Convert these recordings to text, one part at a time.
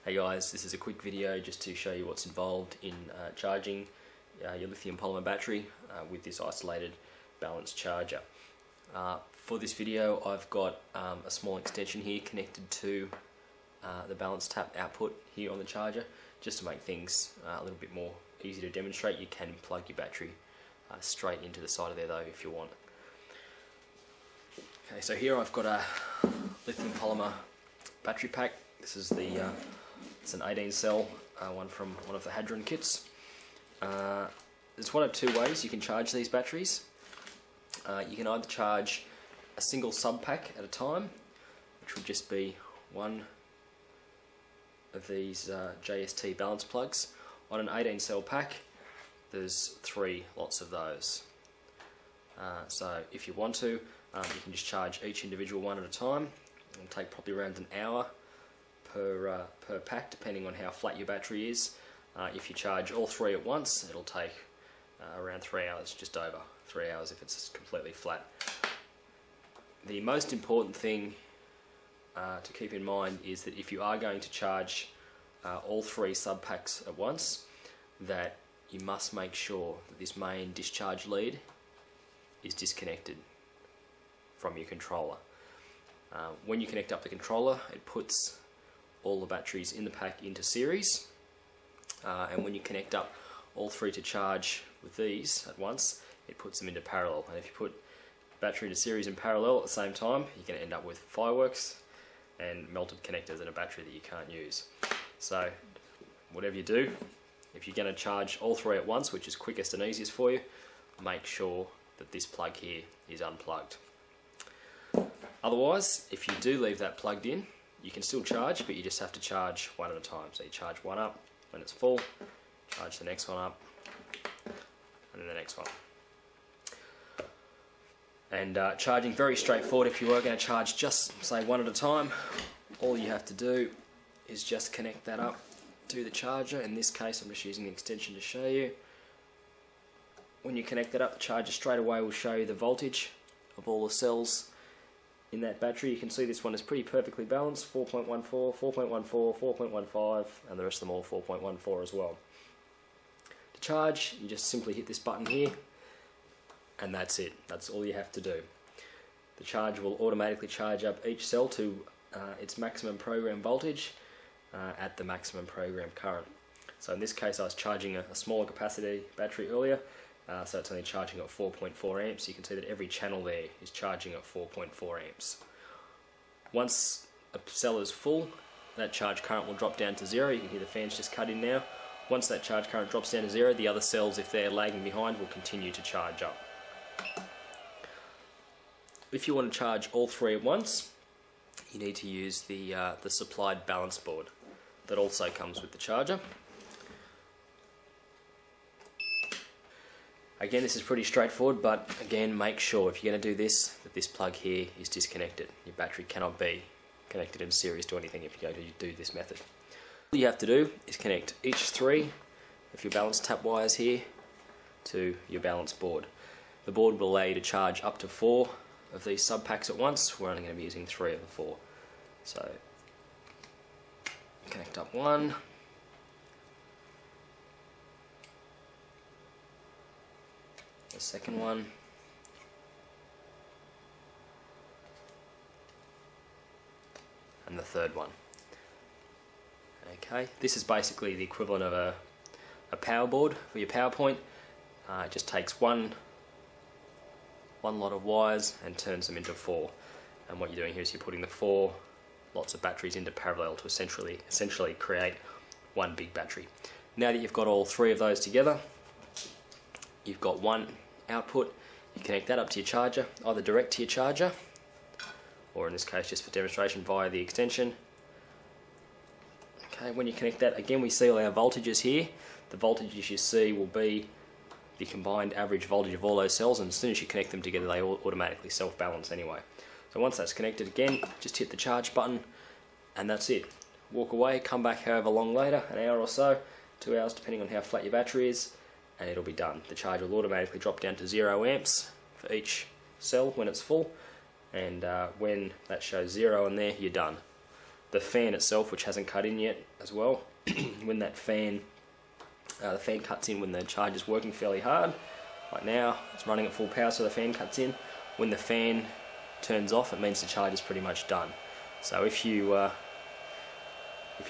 Hey guys, this is a quick video just to show you what's involved in charging your lithium polymer battery with this isolated balanced charger. For this video I've got a small extension here connected to the balance tap output here on the charger. Just to make things a little bit more easy to demonstrate, you can plug your battery straight into the side of there though if you want. Okay, so here I've got a lithium polymer battery pack. This is it's an 18 cell one from one of the Hadron kits. There's one of two ways you can charge these batteries. You can either charge a single sub pack at a time, which would just be one of these JST balance plugs. On an 18 cell pack there's 3 lots of those. So if you want to, you can just charge each individual one at a time. It'll take probably around an hour per pack, depending on how flat your battery is. If you charge all 3 at once, it'll take around 3 hours, just over 3 hours if it's completely flat. The most important thing to keep in mind is that if you are going to charge all 3 sub packs at once, that you must make sure that this main discharge lead is disconnected from your controller. When you connect up the controller, it puts all the batteries in the pack into series, and when you connect up all 3 to charge with these at once, it puts them into parallel. And if you put battery to series in parallel at the same time, you're going to end up with fireworks and melted connectors in a battery that you can't use. So whatever you do, if you're going to charge all 3 at once, which is quickest and easiest for you, make sure that this plug here is unplugged. Otherwise, if you do leave that plugged in, you can still charge, but you just have to charge one at a time. So you charge one up when it's full, charge the next one up, and then the next one. And charging, very straightforward. If you are going to charge just, say, one at a time, all you have to do is just connect that up to the charger. In this case, I'm just using the extension to show you. When you connect that up, the charger straight away will show you the voltage of all the cells in that battery. You can see this one is pretty perfectly balanced, 4.14, 4.14, 4.15, and the rest of them all 4.14 as well. To charge, you just simply hit this button here, and that's it. That's all you have to do. The charger will automatically charge up each cell to its maximum program voltage at the maximum program current. So in this case I was charging a smaller capacity battery earlier, so it's only charging at 4.4 amps. You can see that every channel there is charging at 4.4 amps. Once a cell is full, that charge current will drop down to 0. You can hear the fans just cut in now. Once that charge current drops down to 0, the other cells, if they're lagging behind, will continue to charge up. If you want to charge all 3 at once, you need to use the supplied balance board that also comes with the charger. Again, this is pretty straightforward, but again, make sure if you're going to do this, that this plug here is disconnected. Your battery cannot be connected in series to anything if you go to do this method. All you have to do is connect each 3 of your balance tap wires here to your balance board. The board will allow you to charge up to 4 of these sub packs at once. We're only going to be using 3 of the 4. So connect up 1. The second one, and the third one. Okay, this is basically the equivalent of a power board for your PowerPoint. It just takes one lot of wires and turns them into 4. And what you're doing here is you're putting the 4 lots of batteries into parallel to essentially create one big battery. Now that you've got all 3 of those together, you've got one output. You connect that up to your charger, either direct to your charger, or in this case just for demonstration via the extension. Okay, when you connect that, again we see all our voltages here. The voltages you see will be the combined average voltage of all those cells, and as soon as you connect them together they all automatically self-balance anyway. So once that's connected, again just hit the charge button and that's it. Walk away, come back however long later, an hour or so, 2 hours depending on how flat your battery is, and it'll be done. The charge will automatically drop down to 0 amps for each cell when it's full, and when that shows 0 in there, you're done. the fan itself, which hasn't cut in yet as well. When that fan, the fan cuts in when the charge is working fairly hard. Right now it's running at full power, so the fan cuts in. When the fan turns off, it means the charge is pretty much done. So if you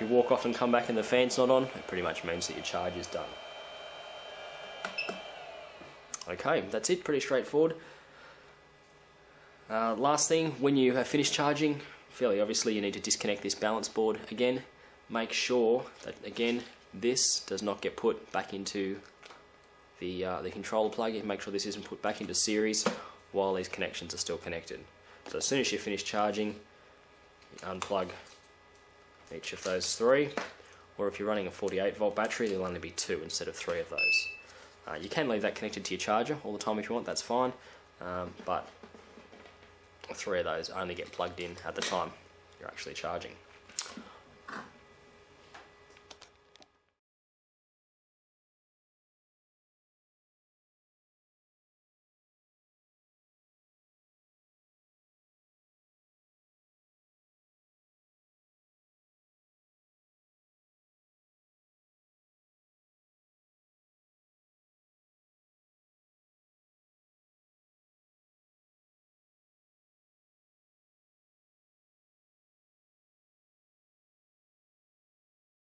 walk off and come back and the fan's not on, it pretty much means that your charge is done. Okay, that's it, pretty straightforward. Last thing, when you have finished charging, fairly obviously you need to disconnect this balance board again. Make sure that, again, this does not get put back into the controller plug. Make sure this isn't put back into series while these connections are still connected. So as soon as you finish charging, you unplug each of those three, or if you're running a 48 volt battery, there'll only be 2 instead of 3 of those. You can leave that connected to your charger all the time if you want, that's fine, but 3 of those only get plugged in at the time you're actually charging.